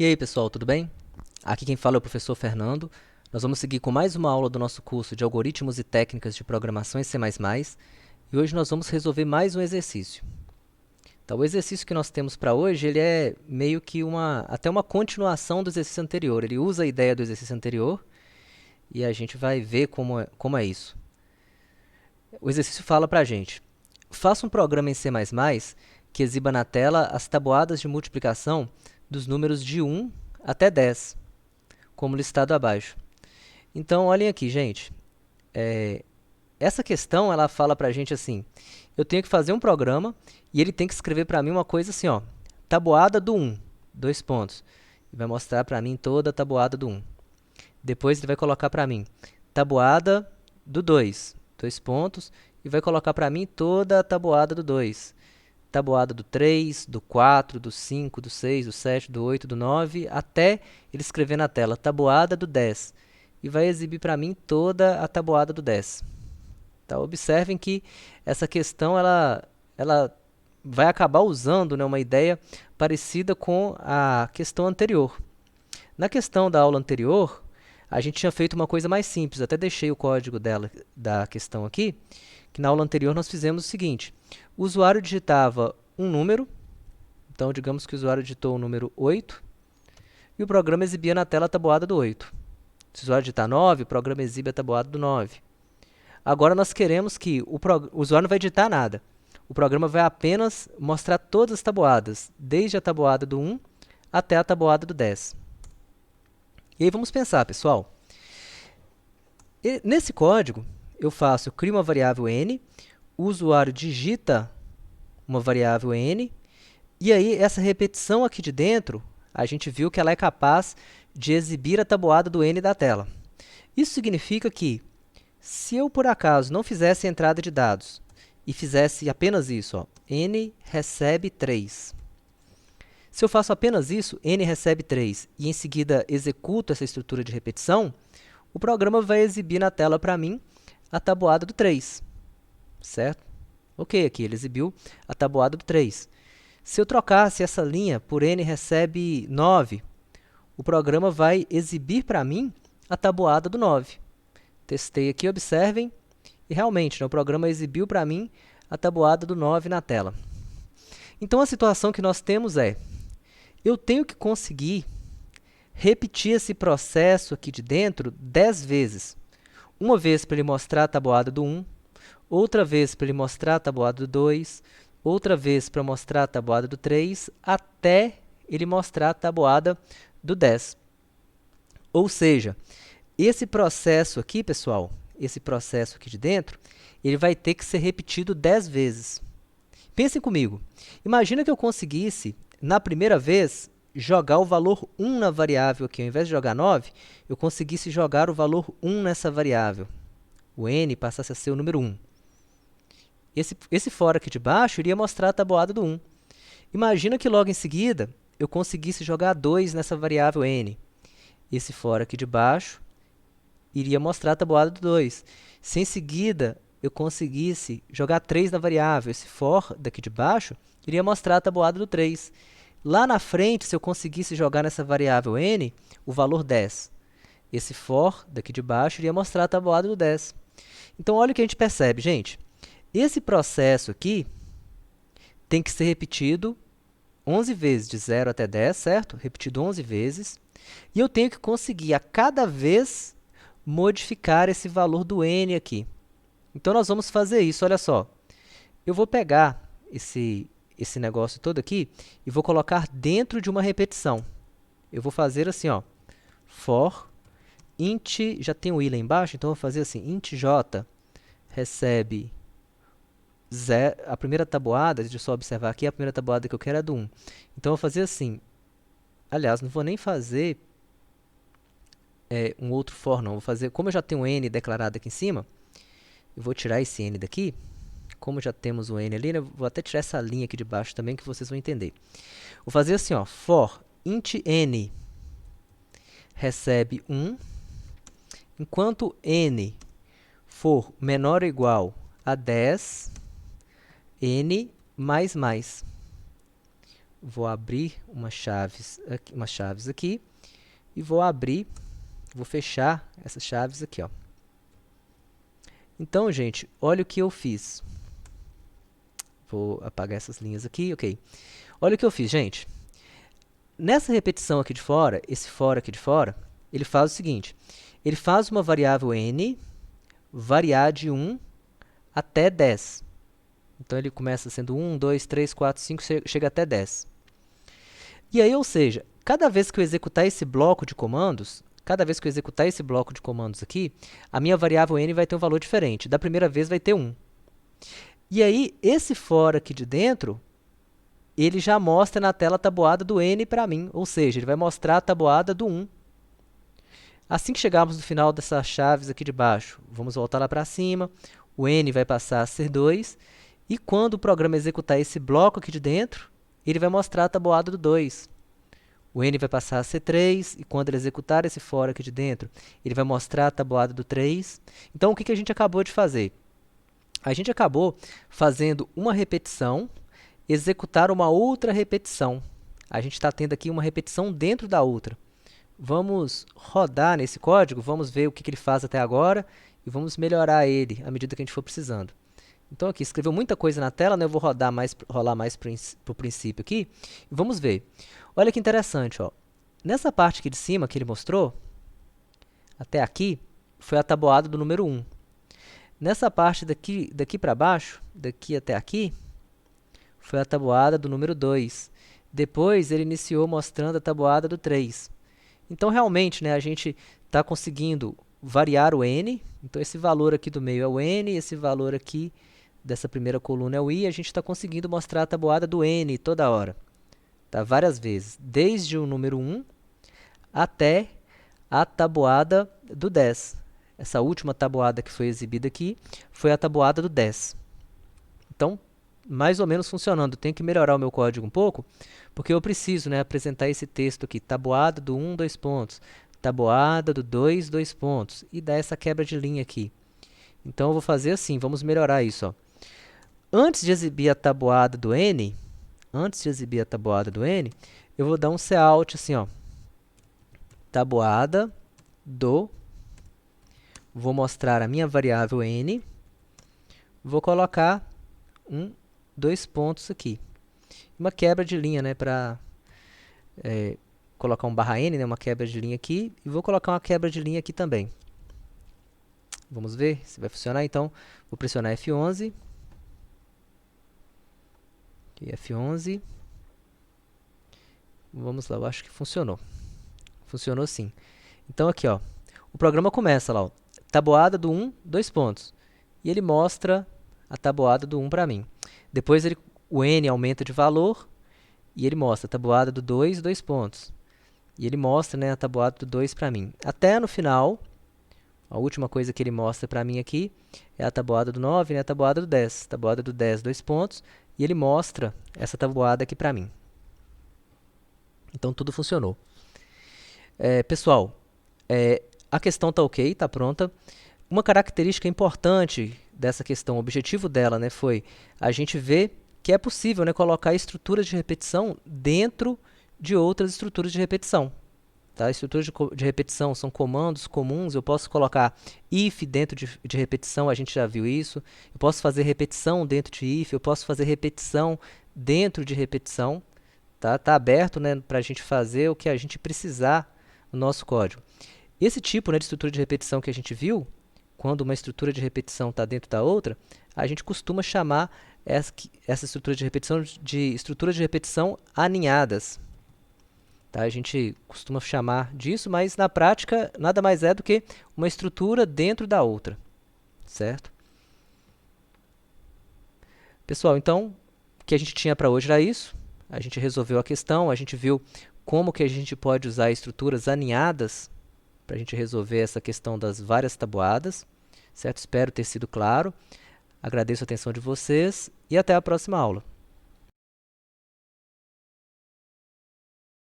E aí, pessoal, tudo bem? Aqui quem fala é o professor Fernando. Nós vamos seguir com mais uma aula do nosso curso de Algoritmos e Técnicas de Programação em C++, e hoje nós vamos resolver mais um exercício. Então, o exercício que nós temos para hoje, ele é meio que até uma continuação do exercício anterior. Ele usa a ideia do exercício anterior e a gente vai ver como é isso. O exercício fala para a gente: faça um programa em C++ que exiba na tela as tabuadas de multiplicação dos números de 1 até 10, como listado abaixo. Então, olhem aqui, gente. Essa questão, ela fala para a gente assim: eu tenho que fazer um programa e ele tem que escrever para mim uma coisa assim, ó, tabuada do 1, dois pontos. E vai mostrar para mim toda a tabuada do 1. Depois ele vai colocar para mim tabuada do 2, dois pontos, e vai colocar para mim toda a tabuada do 2. Tabuada do 3, do 4, do 5, do 6, do 7, do 8, do 9, até ele escrever na tela tabuada do 10. E vai exibir para mim toda a tabuada do 10. Tá? Observem que essa questão ela vai acabar usando, né, uma ideia parecida com a questão anterior. Na questão da aula anterior, a gente tinha feito uma coisa mais simples. Até deixei o código da questão aqui, que na aula anterior nós fizemos o seguinte: o usuário digitava um número, então digamos que o usuário digitou o número 8, e o programa exibia na tela a tabuada do 8. Se o usuário digitar 9, o programa exibe a tabuada do 9. Agora nós queremos que o usuário não vai digitar nada. O programa vai apenas mostrar todas as tabuadas, desde a tabuada do 1 até a tabuada do 10. E aí vamos pensar, pessoal. Nesse código, eu crio uma variável n, o usuário digita uma variável n, e aí essa repetição aqui de dentro, a gente viu que ela é capaz de exibir a tabuada do n da tela. Isso significa que, se eu por acaso não fizesse a entrada de dados e fizesse apenas isso, ó, n recebe 3. Se eu faço apenas isso, n recebe 3, e em seguida executo essa estrutura de repetição, o programa vai exibir na tela para mim a tabuada do 3, certo? Ok, aqui ele exibiu a tabuada do 3. Se eu trocasse essa linha por n recebe 9, o programa vai exibir para mim a tabuada do 9. Testei aqui, observem, e realmente, né, o programa exibiu para mim a tabuada do 9 na tela. Então, a situação que nós temos é: eu tenho que conseguir repetir esse processo aqui de dentro 10 vezes. Uma vez para ele mostrar a tabuada do 1, outra vez para ele mostrar a tabuada do 2, outra vez para mostrar a tabuada do 3, até ele mostrar a tabuada do 10. Ou seja, esse processo aqui, pessoal, esse processo aqui de dentro, ele vai ter que ser repetido 10 vezes. Pensem comigo. Imagina que eu conseguisse, na primeira vez, jogar o valor 1 na variável aqui. Ao invés de jogar 9, eu conseguisse jogar o valor 1 nessa variável. O n passasse a ser o número 1. Esse for aqui de baixo iria mostrar a tabuada do 1. Imagina que logo em seguida eu conseguisse jogar 2 nessa variável n. Esse for aqui de baixo iria mostrar a tabuada do 2. Se em seguida eu conseguisse jogar 3 na variável, esse for daqui de baixo iria mostrar a tabuada do 3. Lá na frente, se eu conseguisse jogar nessa variável n o valor 10, esse for daqui de baixo iria mostrar a tabuada do 10. Então, olha o que a gente percebe, gente. Esse processo aqui tem que ser repetido 11 vezes, de 0 até 10, certo? Repetido 11 vezes. E eu tenho que conseguir, a cada vez, modificar esse valor do n aqui. Então, nós vamos fazer isso, olha só. Eu vou pegar esse negócio todo aqui e vou colocar dentro de uma repetição. Eu vou fazer assim, ó, for int, já tem o i lá embaixo, então eu vou fazer assim, int j recebe 0, a primeira tabuada, deixa eu só observar aqui, a primeira tabuada que eu quero é do 1. Então, eu vou fazer assim, aliás, não vou nem fazer um outro for, não. Vou fazer, como eu já tenho um n declarado aqui em cima, eu vou tirar esse n daqui. Como já temos o n ali, né, vou até tirar essa linha aqui de baixo também, que vocês vão entender. Vou fazer assim, ó, for int n recebe 1, enquanto n for menor ou igual a 10, n mais mais. vou abrir umas chaves aqui e vou fechar essas chaves aqui, ó. Então, gente, olha o que eu fiz. Vou apagar essas linhas aqui, ok. Olha o que eu fiz, gente. Nessa repetição aqui de fora, esse fora aqui de fora, ele faz o seguinte. Ele faz uma variável n variar de 1 até 10. Então, ele começa sendo 1, 2, 3, 4, 5, chega até 10. E aí, ou seja, cada vez que eu executar esse bloco de comandos, aqui, a minha variável n vai ter um valor diferente. Da primeira vez vai ter 1. E aí, esse for aqui de dentro, ele já mostra na tela a tabuada do n para mim, ou seja, ele vai mostrar a tabuada do 1. Assim que chegarmos no final dessas chaves aqui de baixo, vamos voltar lá para cima, o n vai passar a ser 2, e quando o programa executar esse bloco aqui de dentro, ele vai mostrar a tabuada do 2. O n vai passar a ser 3, e quando ele executar esse for aqui de dentro, ele vai mostrar a tabuada do 3. Então, o que a gente acabou de fazer? A gente acabou fazendo uma repetição, executar uma outra repetição. A gente está tendo aqui uma repetição dentro da outra. Vamos rodar nesse código, vamos ver o que ele faz até agora e vamos melhorar ele à medida que a gente for precisando. Então, aqui, escreveu muita coisa na tela, né? Eu vou rolar mais para o princípio aqui e vamos ver. Olha que interessante, ó. Nessa parte aqui de cima que ele mostrou, até aqui, foi a tabuada do número 1. Nessa parte daqui para baixo, daqui até aqui, foi a tabuada do número 2. Depois, ele iniciou mostrando a tabuada do 3. Então, realmente, né, a gente está conseguindo variar o n. Então, esse valor aqui do meio é o n, esse valor aqui dessa primeira coluna é o i. A gente está conseguindo mostrar a tabuada do n toda hora. Tá? Várias vezes. Desde o número 1 até a tabuada do 10. Essa última tabuada que foi exibida aqui foi a tabuada do 10. Então, mais ou menos funcionando. Tenho que melhorar o meu código um pouco, porque eu preciso, né, apresentar esse texto aqui. Tabuada do 1, 2 pontos. Tabuada do 2, 2 pontos. E dar essa quebra de linha aqui. Então, eu vou fazer assim. Vamos melhorar isso, ó. Antes de exibir a tabuada do n, eu vou dar um cout assim, ó. Tabuada do... Vou mostrar a minha variável n. Vou colocar 2 pontos aqui. Uma quebra de linha, né, para colocar um barra n, né, uma quebra de linha aqui. E vou colocar uma quebra de linha aqui também. Vamos ver se vai funcionar. Então, vou pressionar F11. Aqui, F11. Vamos lá, eu acho que funcionou. Funcionou sim. Então, aqui, ó, o programa começa lá, ó, tabuada do 1, 2 pontos. E ele mostra a tabuada do 1 para mim. Depois, o n aumenta de valor e ele mostra a tabuada do 2, 2 pontos. E ele mostra, né, a tabuada do 2 para mim. Até no final, a última coisa que ele mostra para mim aqui é a tabuada do 9, né, a tabuada do 10. Tabuada do 10, 2 pontos. E ele mostra essa tabuada aqui para mim. Então, tudo funcionou. Pessoal, a questão está ok, está pronta. Uma característica importante dessa questão, o objetivo dela, né, foi a gente ver que é possível, né, colocar estruturas de repetição dentro de outras estruturas de repetição. Tá? Estruturas de repetição são comandos comuns, eu posso colocar if dentro de repetição, a gente já viu isso. Eu posso fazer repetição dentro de if, eu posso fazer repetição dentro de repetição. Tá aberto, né, para a gente fazer o que a gente precisar no nosso código. Esse tipo, né, de estrutura de repetição que a gente viu, quando uma estrutura de repetição está dentro da outra, a gente costuma chamar essa estrutura de repetição de estruturas de repetição aninhadas. Tá? A gente costuma chamar disso, mas na prática nada mais é do que uma estrutura dentro da outra. Certo? Pessoal, então, o que a gente tinha para hoje era isso. A gente resolveu a questão, a gente viu como que a gente pode usar estruturas aninhadas para a gente resolver essa questão das várias tabuadas. Certo? Espero ter sido claro. Agradeço a atenção de vocês e até a próxima aula.